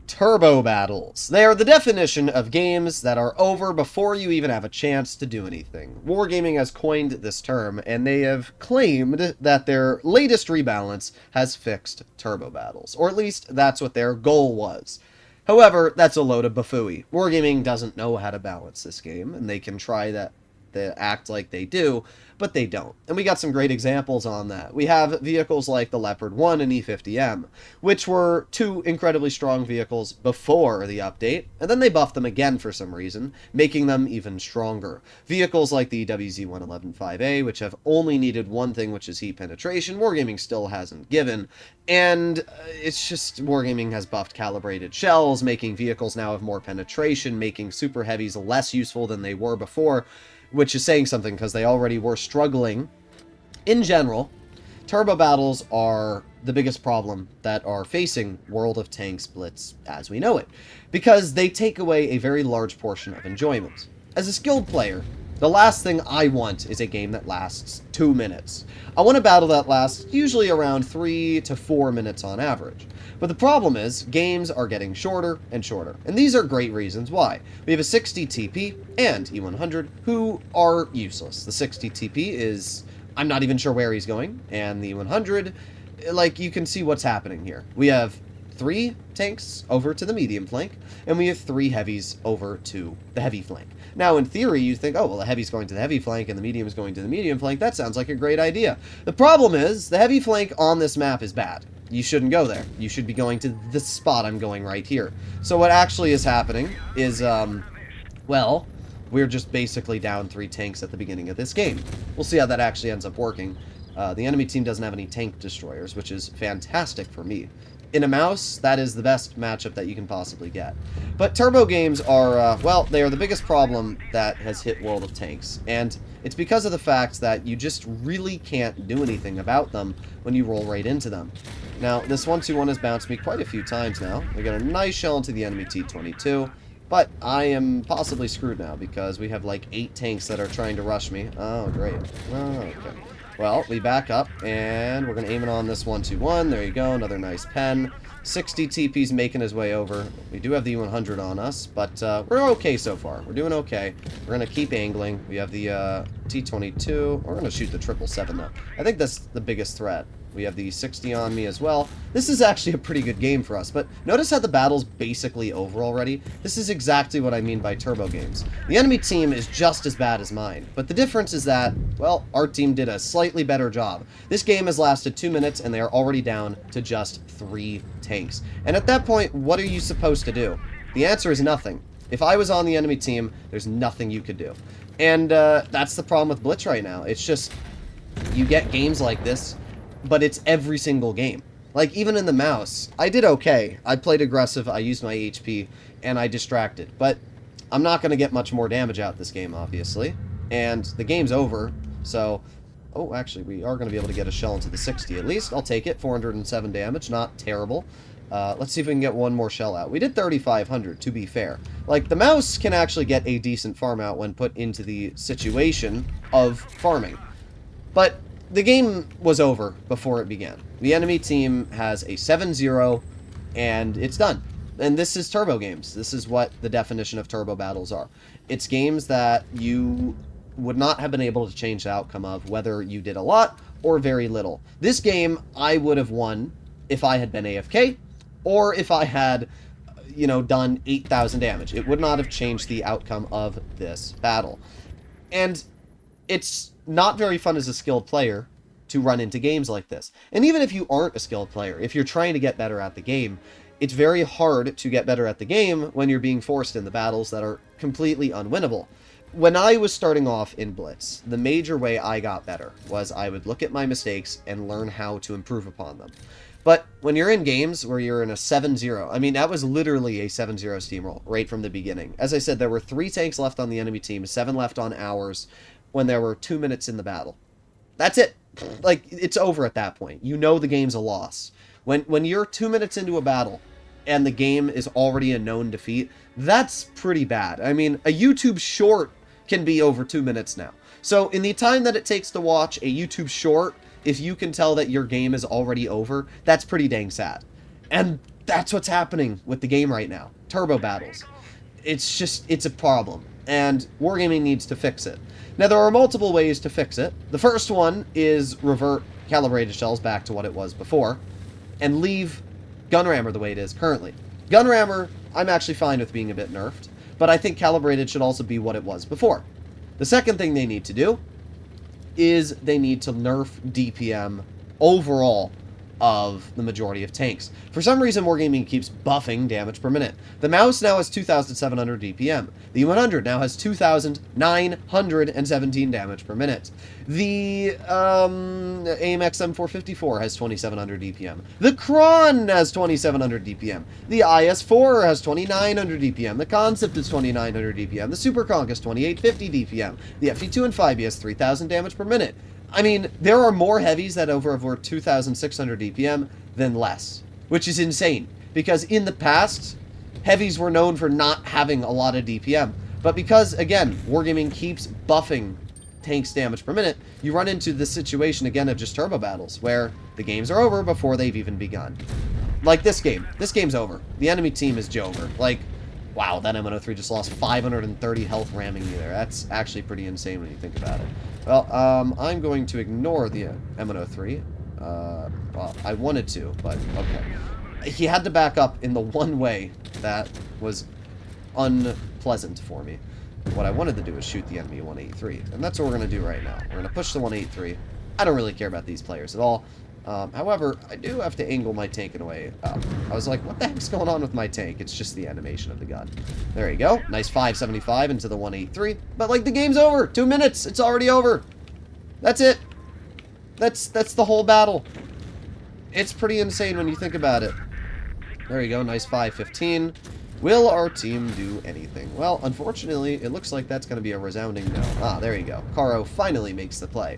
Turbo battles. They are the definition of games that are over before you even have a chance to do anything. Wargaming has coined this term, and they have claimed that their latest rebalance has fixed turbo battles, or at least that's what their goal was. However, that's a load of buffooey. Wargaming doesn't know how to balance this game, and they can try that to act like they do, but they don't. And we got some great examples on that. We have vehicles like the Leopard 1 and E50M, which were two incredibly strong vehicles before the update, and then they buffed them again for some reason, making them even stronger. Vehicles like the WZ-111-5A, which have only needed one thing, which is heat penetration, Wargaming still hasn't given, and it's just Wargaming has buffed calibrated shells, making vehicles now have more penetration, making super heavies less useful than they were before, which is saying something because they already were struggling. In general, turbo battles are the biggest problem that are facing World of Tanks Blitz as we know it, because they take away a very large portion of enjoyment. As a skilled player, the last thing I want is a game that lasts 2 minutes. I want a battle that lasts usually around 3 to 4 minutes on average. But the problem is, games are getting shorter and shorter, and these are great reasons why. We have a 60 TP and E100 who are useless. The 60 TP is, I'm not even sure where he's going, and the E100, like, you can see what's happening here. We have 3 tanks over to the medium flank, and we have 3 heavies over to the heavy flank. Now, in theory, you think, oh, well, the heavy's going to the heavy flank and the medium is going to the medium flank. That sounds like a great idea. The problem is, the heavy flank on this map is bad. You shouldn't go there. You should be going to the spot I'm going right here. So what actually is happening is, well, we're just basically down 3 tanks at the beginning of this game. We'll see how that actually ends up working. The enemy team doesn't have any tank destroyers, which is fantastic for me. In a mouse, that is the best matchup that you can possibly get. But turbo games are, well, they are the biggest problem that has hit World of Tanks, and it's because of the fact that you just really can't do anything about them when you roll right into them. Now, this 1-2-1 has bounced me quite a few times now. We got a nice shell into the enemy T-22, but I am possibly screwed now because we have like 8 tanks that are trying to rush me. Oh, great. Oh, okay. Well, we back up, and we're going to aim it on this 1-2-1. There you go, another nice pen. 60 TP's making his way over. We do have the E100 on us, but we're okay so far. We're doing okay. We're going to keep angling. We have the T-22. We're going to shoot the 777, though. I think that's the biggest threat. We have the 60 on me as well. This is actually a pretty good game for us, but notice how the battle's basically over already? This is exactly what I mean by turbo games. The enemy team is just as bad as mine, but the difference is that, well, our team did a slightly better job. This game has lasted 2 minutes, and they are already down to just 3 tanks. And at that point, what are you supposed to do? The answer is nothing. If I was on the enemy team, there's nothing you could do. And that's the problem with Blitz right now. It's just, you get games like this, but it's every single game. Like, even in the mouse, I did okay. I played aggressive, I used my HP, and I distracted. But I'm not going to get much more damage out this game, obviously. And the game's over, so... Oh, actually, we are going to be able to get a shell into the 60 at least. I'll take it. 407 damage, not terrible. Let's see if we can get one more shell out. We did 3,500, to be fair. Like, the mouse can actually get a decent farm out when put into the situation of farming. But the game was over before it began. The enemy team has a 7-0, and it's done. And this is turbo games. This is what the definition of turbo battles are. It's games that you would not have been able to change the outcome of, whether you did a lot or very little. This game, I would have won if I had been AFK, or if I had, you know, done 8,000 damage. It would not have changed the outcome of this battle. And it's not very fun as a skilled player to run into games like this. And even if you aren't a skilled player, if you're trying to get better at the game, it's very hard to get better at the game when you're being forced in the battles that are completely unwinnable. When I was starting off in Blitz, the major way I got better was I would look at my mistakes and learn how to improve upon them. But when you're in games where you're in a 7-0, I mean, that was literally a 7-0 steamroll right from the beginning. As I said, there were 3 tanks left on the enemy team, 7 left on ours, when there were 2 minutes in the battle. That's it. Like, it's over at that point. You know the game's a loss. When you're 2 minutes into a battle and the game is already a known defeat, that's pretty bad. I mean, a YouTube short can be over 2 minutes now. So in the time that it takes to watch a YouTube short, if you can tell that your game is already over, that's pretty dang sad. And That's what's happening with the game right now. Turbo battles. It's a problem. And Wargaming needs to fix it. Now, there are multiple ways to fix it. The first one is revert calibrated shells back to what it was before, and leave Gunrammer the way it is currently. Gunrammer, I'm actually fine with being a bit nerfed, but I think calibrated should also be what it was before. The second thing they need to do is they need to nerf DPM overall of the majority of tanks. For some reason, Wargaming keeps buffing damage per minute. The Mouse now has 2,700 DPM. The U100 now has 2,917 damage per minute. The AMX M454 has 2,700 DPM. The Kron has 2,700 DPM. The IS-4 has 2,900 DPM. The Concept is 2,900 DPM. The Super Conk is 2,850 DPM. The FE2 and 5E has 3,000 damage per minute. I mean, there are more heavies that over 2,600 DPM than less, which is insane, because in the past, heavies were known for not having a lot of DPM, but because, again, Wargaming keeps buffing tanks damage per minute, you run into this situation again of just turbo battles, where the games are over before they've even begun. Like this game. This game's over. The enemy team is Jover. Like, wow, that M103 just lost 530 health ramming me there. That's actually pretty insane when you think about it. Well, I'm going to ignore the M103. Well, I wanted to, but okay. He had to back up in the one way that was unpleasant for me. What I wanted to do is shoot the enemy 183, and that's what we're going to do right now. We're going to push the 183. I don't really care about these players at all. However, I do have to angle my tank in a way up. I was like, what the heck's going on with my tank? It's just the animation of the gun. There you go. Nice 575 into the 183. But, like, the game's over. 2 minutes. It's already over. That's it. That's the whole battle. It's pretty insane when you think about it. There you go. Nice 515. Will our team do anything? Well, unfortunately, it looks like that's going to be a resounding no. Ah, there you go. Caro finally makes the play.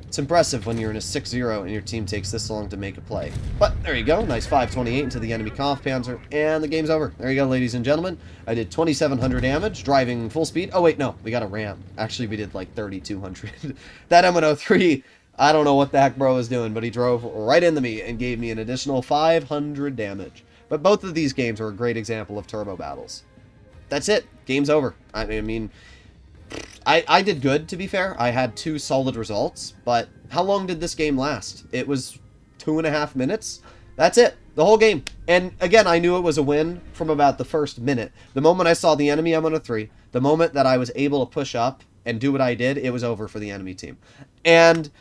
It's impressive when you're in a 6-0 and your team takes this long to make a play. But there you go. Nice 528 into the enemy Kampfpanzer, and the game's over. There you go, ladies and gentlemen. I did 2,700 damage, driving full speed. Oh, wait, no. We got a ram. Actually, we did like 3,200. That M103, I don't know what the heck bro was doing, but he drove right into me and gave me an additional 500 damage. But both of these games are a great example of turbo battles. That's it. Game's over. I mean... I did good, to be fair. I had 2 solid results, but how long did this game last? It was 2.5 minutes. That's it. The whole game. And again, I knew it was a win from about the first minute. The moment I saw the enemy M103, the moment that I was able to push up and do what I did, it was over for the enemy team. And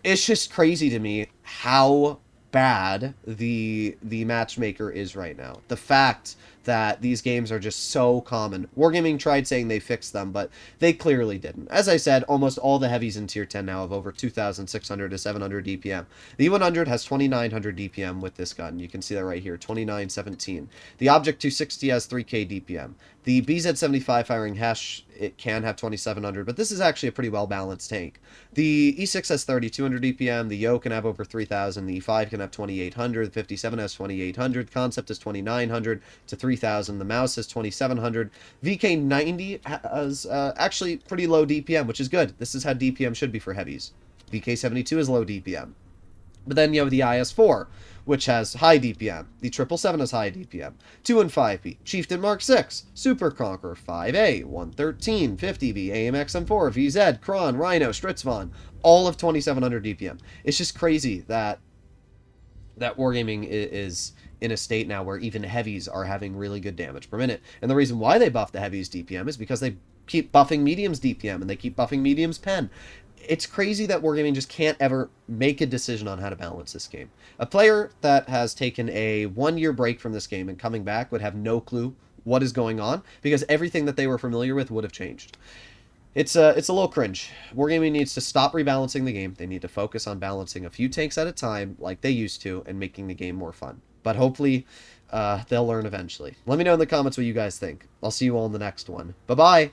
it's just crazy to me how bad the matchmaker is right now. The fact that these games are just so common. Wargaming tried saying they fixed them, but they clearly didn't. As I said, almost all the heavies in Tier 10 now have over 2,600 to 700 DPM. The E100 has 2,900 DPM with this gun. You can see that right here, 2,917. The Object 260 has 3K DPM. The BZ-75 firing Hesh, it can have 2,700, but this is actually a pretty well-balanced tank. The E6 has 3,200 DPM, the Yo can have over 3,000, the E5 can have 2,800, the 57 has 2,800, Concept is 2,900 to 3,000, the Mouse is 2,700, VK90 has actually pretty low DPM, which is good. This is how DPM should be for heavies. VK72 is low DPM. But then you have the IS-4, which has high DPM. The 777 has high DPM. 2 and 5B. Chieftain Mark 6. Super Conqueror 5A. 113. 50B. AMX M4. VZ. Kron. Rhino. Stritzvon. All of 2,700 DPM. It's just crazy that Wargaming is in a state now where even heavies are having really good damage per minute. And the reason why they buff the heavies DPM is because they keep buffing mediums DPM and they keep buffing mediums pen. It's crazy that Wargaming just can't ever make a decision on how to balance this game. A player that has taken a 1-year break from this game and coming back would have no clue what is going on because everything that they were familiar with would have changed. It's a little cringe. Wargaming needs to stop rebalancing the game. They need to focus on balancing a few tanks at a time like they used to and making the game more fun. But hopefully they'll learn eventually. Let me know in the comments what you guys think. I'll see you all in the next one. Bye-bye!